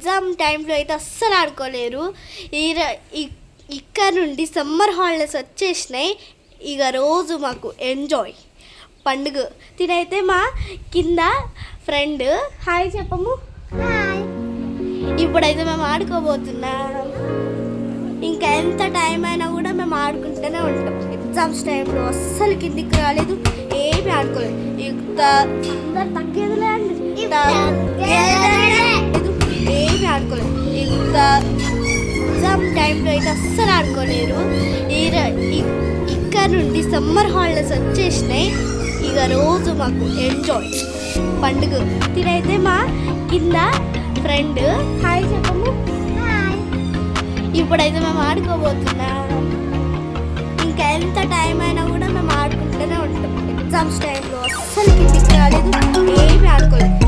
Exam టైంలో అయితే అస్సలు ఆడుకోలేరు. ఇక్కడ నుండి సమ్మర్ హాలిడేస్ వచ్చేసినాయి. ఇక రోజు మాకు ఎంజాయ్ పండుగ. తినైతే మా కింద ఫ్రెండ్ హాయ్ చెప్పము. ఇప్పుడైతే మేము ఆడుకోబోతున్నాం. ఇంకా ఎంత టైం అయినా కూడా మేము ఆడుకుంటూనే ఉంటాం. ఎగ్జామ్స్ టైంలో అస్సలు కిందికి రాలేదు, ఏమి ఆడుకోలేదు. తగ్గేదిలే అండి, ఏమి ఆడుకోలేదు. ఎగ్జామ్ టైంలో అయితే అస్సలు ఆడుకోలేరు. ఇక్కడ నుండి సమ్మర్ హాలిడేస్ వచ్చేసినాయి. ఇక రోజు మాకు ఎంజాయ్ పండుగ. తినైతే మా కింద ఫ్రెండ్ హాయ్ చెప్పము. ఇప్పుడైతే మేము ఆడుకోబోతున్నాం. ఇంకా ఎంత టైం అయినా కూడా మేము ఆడుకుంటూనే ఉంటాం. ఎగ్జామ్స్ టైంలో అస్సలు కిందికి రాలేదు, ఏమి ఆడుకోలేదు.